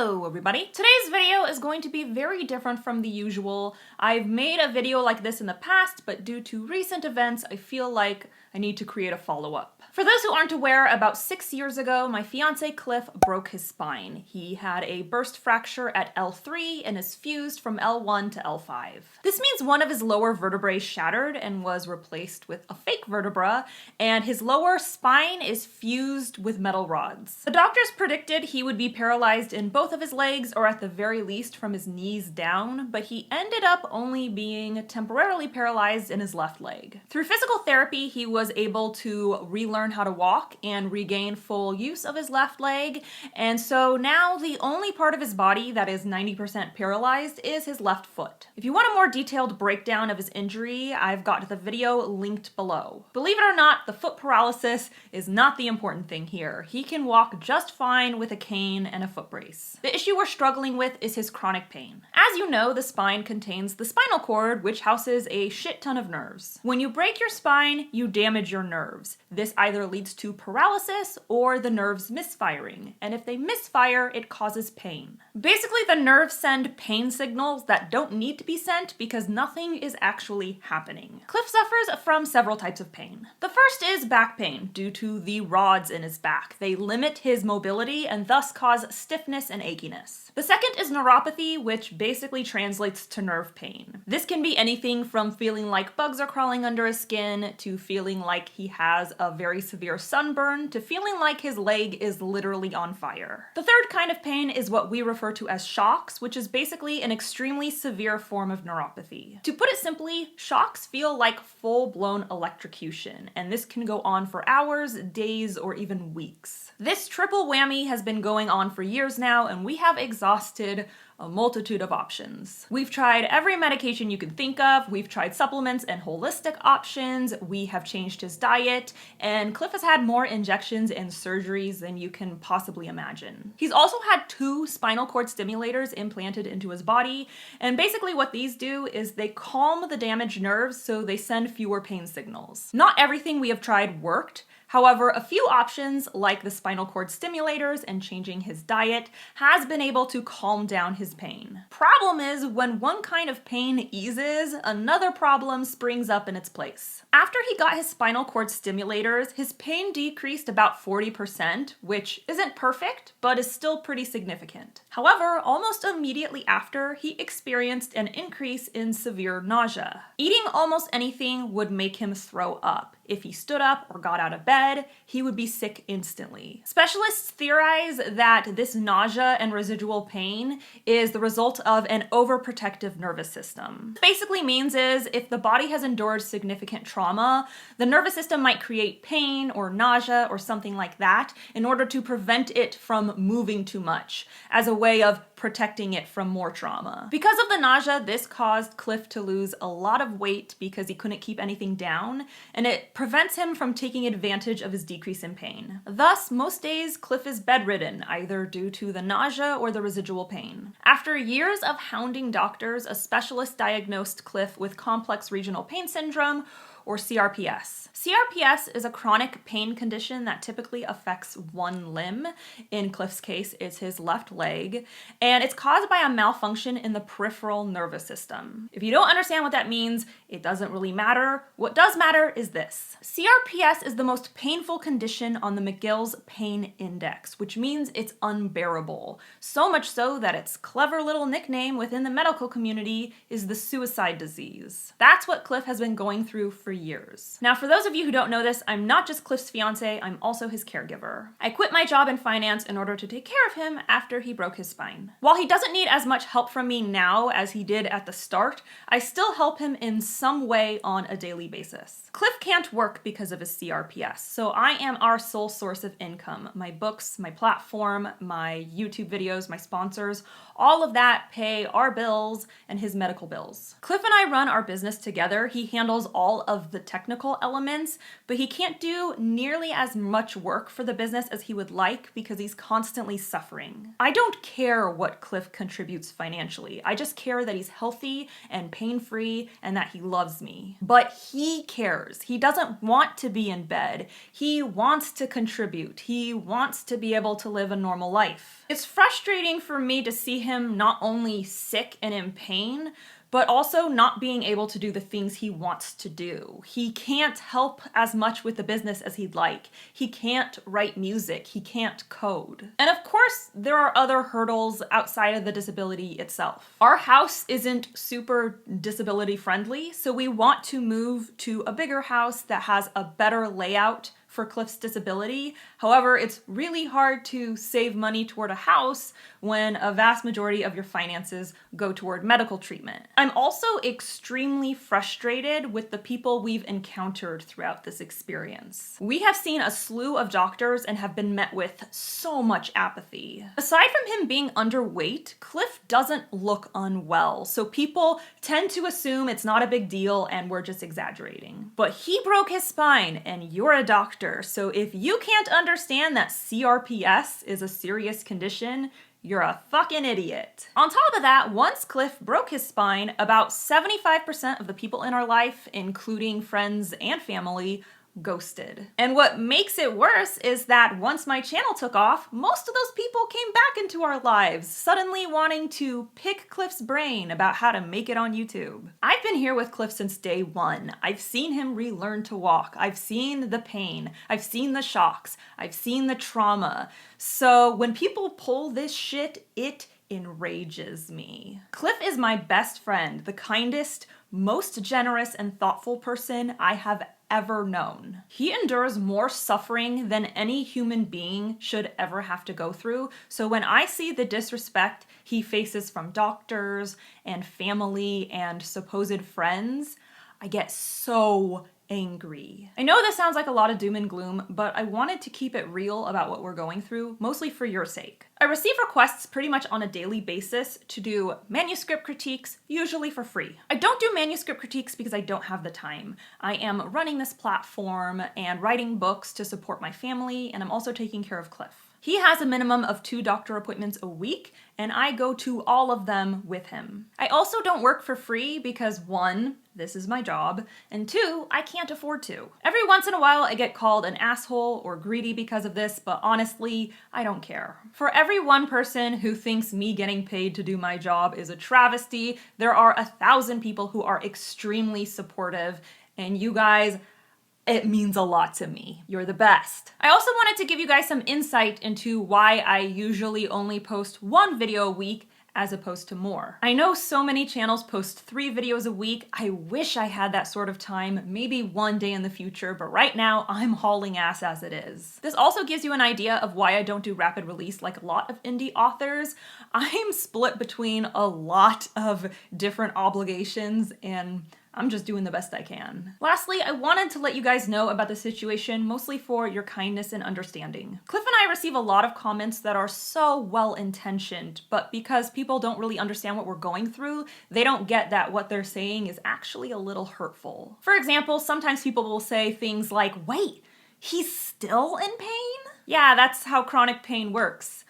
Hello everybody! Today's video is going to be very different from the usual. I've made a video like this in the past, but due to recent events, I feel like I need to create a follow-up. For those who aren't aware, about 6 years ago, my fiance Cliff broke his spine. He had a burst fracture at L3 and is fused from L1 to L5. This means one of his lower vertebrae shattered and was replaced with a fake vertebra, and his lower spine is fused with metal rods. The doctors predicted he would be paralyzed in both of his legs, or at the very least from his knees down, but he ended up only being temporarily paralyzed in his left leg. Through physical therapy, he was able to relearn how to walk and regain full use of his left leg, and so now the only part of his body that is 90% paralyzed is his left foot. If you want a more detailed breakdown of his injury, I've got the video linked below. Believe it or not, the foot paralysis is not the important thing here. He can walk just fine with a cane and a foot brace. The issue we're struggling with is his chronic pain. As you know, the spine contains the spinal cord, which houses a shit ton of nerves. When you break your spine, you damage your nerves. This either leads to paralysis or the nerves misfiring, and if they misfire, it causes pain. Basically, the nerves send pain signals that don't need to be sent because nothing is actually happening. Cliff suffers from several types of pain. The first is back pain due to the rods in his back. They limit his mobility and thus cause stiffness and achiness. The second is neuropathy, which basically translates to nerve pain. This can be anything from feeling like bugs are crawling under his skin, to feeling like he has a very severe sunburn, to feeling like his leg is literally on fire. The third kind of pain is what we refer to as shocks, which is basically an extremely severe form of neuropathy. To put it simply, shocks feel like full-blown electrocution, and this can go on for hours, days, or even weeks. This triple whammy has been going on for years now, and we have exhausted a multitude of options. We've tried every medication you can think of, we've tried supplements and holistic options, we have changed his diet, and Cliff has had more injections and surgeries than you can possibly imagine. He's also had 2 spinal cord stimulators implanted into his body, and basically what these do is they calm the damaged nerves so they send fewer pain signals. Not everything we have tried worked. However, a few options, like the spinal cord stimulators and changing his diet, has been able to calm down his pain. Problem is, when one kind of pain eases, another problem springs up in its place. After he got his spinal cord stimulators, his pain decreased about 40%, which isn't perfect, but is still pretty significant. However, almost immediately after, he experienced an increase in severe nausea. Eating almost anything would make him throw up. If he stood up or got out of bed, he would be sick instantly. Specialists theorize that this nausea and residual pain is the result of an overprotective nervous system. What it basically means is if the body has endured significant trauma, the nervous system might create pain or nausea or something like that in order to prevent it from moving too much, as a way of protecting it from more trauma. Because of the nausea, this caused Cliff to lose a lot of weight because he couldn't keep anything down, and it prevents him from taking advantage of his decrease in pain. Thus, most days, Cliff is bedridden, either due to the nausea or the residual pain. After years of hounding doctors, a specialist diagnosed Cliff with complex regional pain syndrome, or CRPS. CRPS is a chronic pain condition that typically affects one limb. In Cliff's case, it's his left leg, and it's caused by a malfunction in the peripheral nervous system. If you don't understand what that means, it doesn't really matter. What does matter is this. CRPS is the most painful condition on the McGill's Pain Index, which means it's unbearable. So much so that its clever little nickname within the medical community is the suicide disease. That's what Cliff has been going through for years. Now, for those of you who don't know this, I'm not just Cliff's fiance, I'm also his caregiver. I quit my job in finance in order to take care of him after he broke his spine. While he doesn't need as much help from me now as he did at the start, I still help him in some way on a daily basis. Cliff can't work because of his CRPS, so I am our sole source of income. My books, my platform, my YouTube videos, my sponsors, all of that pay our bills and his medical bills. Cliff and I run our business together. He handles all of of the technical elements, but he can't do nearly as much work for the business as he would like because he's constantly suffering. I don't care what Cliff contributes financially. I just care that he's healthy and pain-free and that he loves me. But he cares. He doesn't want to be in bed. He wants to contribute. He wants to be able to live a normal life. It's frustrating for me to see him not only sick and in pain, but also not being able to do the things he wants to do. He can't help as much with the business as he'd like. He can't write music. He can't code. And of course, there are other hurdles outside of the disability itself. Our house isn't super disability friendly, so we want to move to a bigger house that has a better layout for Cliff's disability. However, it's really hard to save money toward a house when a vast majority of your finances go toward medical treatment. I'm also extremely frustrated with the people we've encountered throughout this experience. We have seen a slew of doctors and have been met with so much apathy. Aside from him being underweight, Cliff doesn't look unwell, so people tend to assume it's not a big deal and we're just exaggerating. But he broke his spine and you're a doctor, so if you can't understand that CRPS is a serious condition, you're a fucking idiot. On top of that, once Cliff broke his spine, about 75% of the people in our life, including friends and family, ghosted. And what makes it worse is that once my channel took off, most of those people came back into our lives, suddenly wanting to pick Cliff's brain about how to make it on YouTube. I've been here with Cliff since day one. I've seen him relearn to walk. I've seen the pain. I've seen the shocks. I've seen the trauma. So when people pull this shit, it enrages me. Cliff is my best friend, the kindest, most generous and thoughtful person I have ever known. He endures more suffering than any human being should ever have to go through. So when I see the disrespect he faces from doctors and family and supposed friends, I get so angry. I know this sounds like a lot of doom and gloom, but I wanted to keep it real about what we're going through, mostly for your sake. I receive requests pretty much on a daily basis to do manuscript critiques, usually for free. I don't do manuscript critiques because I don't have the time. I am running this platform and writing books to support my family, and I'm also taking care of Cliff. He has a minimum of 2 doctor appointments a week, and I go to all of them with him. I also don't work for free because 1, this is my job, and 2, I can't afford to. Every once in a while I get called an asshole or greedy because of this, but honestly, I don't care. For every one person who thinks me getting paid to do my job is a travesty, there are 1,000 people who are extremely supportive, and you guys, it means a lot to me. You're the best. I also wanted to give you guys some insight into why I usually only post 1 video a week as opposed to more. I know so many channels post 3 videos a week. I wish I had that sort of time, maybe one day in the future, but right now I'm hauling ass as it is. This also gives you an idea of why I don't do rapid release like a lot of indie authors. I'm split between a lot of different obligations and I'm just doing the best I can. Lastly, I wanted to let you guys know about the situation, mostly for your kindness and understanding. Cliff and I receive a lot of comments that are so well-intentioned, but because people don't really understand what we're going through, they don't get that what they're saying is actually a little hurtful. For example, sometimes people will say things like, "Wait, he's still in pain?" Yeah, that's how chronic pain works.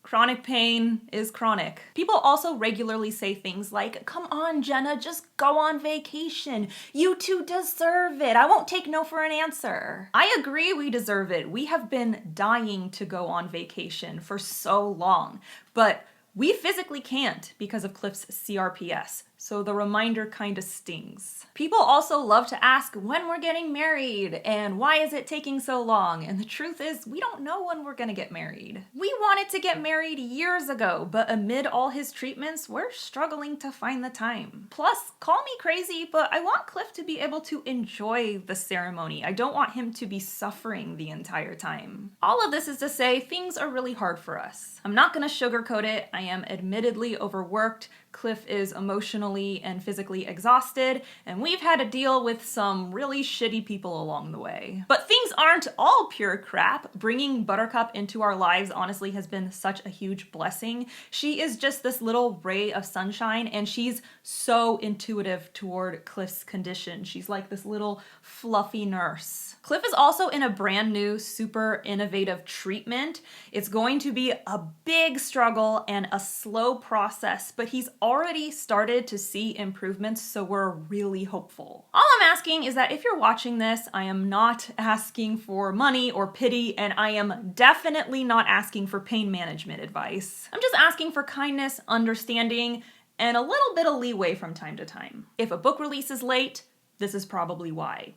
Chronic pain is chronic. People also regularly say things like, "Come on, Jenna, just go on vacation. You two deserve it. I won't take no for an answer." I agree we deserve it. We have been dying to go on vacation for so long, but we physically can't because of Cliff's CRPS, so the reminder kinda stings. People also love to ask when we're getting married and why is it taking so long, and the truth is we don't know when we're gonna get married. We wanted to get married years ago, but amid all his treatments, we're struggling to find the time. Plus, call me crazy, but I want Cliff to be able to enjoy the ceremony. I don't want him to be suffering the entire time. All of this is to say things are really hard for us. I'm not gonna sugarcoat it. I am admittedly overworked. Cliff is emotionally and physically exhausted, and we've had to deal with some really shitty people along the way. But things aren't all pure crap. Bringing Buttercup into our lives honestly has been such a huge blessing. She is just this little ray of sunshine, and she's so intuitive toward Cliff's condition. She's like this little fluffy nurse. Cliff is also in a brand new, super innovative treatment. It's going to be a big struggle and a slow process, but he's already started to see improvements, so we're really hopeful. All I'm asking is that if you're watching this, I am not asking for money or pity, and I am definitely not asking for pain management advice. I'm just asking for kindness, understanding, and a little bit of leeway from time to time. If a book release is late, this is probably why.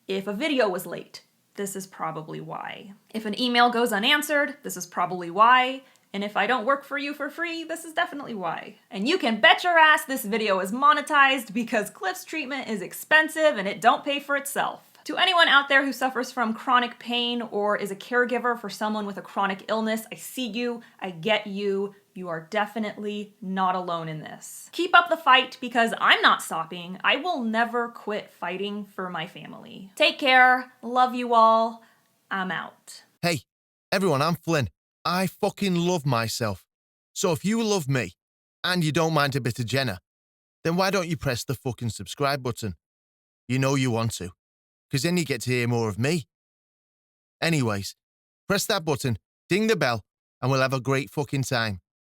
If a video was late, this is probably why. If an email goes unanswered, this is probably why. And if I don't work for you for free, this is definitely why. And you can bet your ass this video is monetized because Cliff's treatment is expensive and it don't pay for itself. To anyone out there who suffers from chronic pain or is a caregiver for someone with a chronic illness, I see you, I get you. You are definitely not alone in this. Keep up the fight because I'm not stopping. I will never quit fighting for my family. Take care. Love you all. I'm out. Hey, everyone, I'm Flynn. I fucking love myself. So if you love me and you don't mind a bit of Jenna, then why don't you press the fucking subscribe button? You know you want to, because then you get to hear more of me. Anyways, press that button, ding the bell, and we'll have a great fucking time.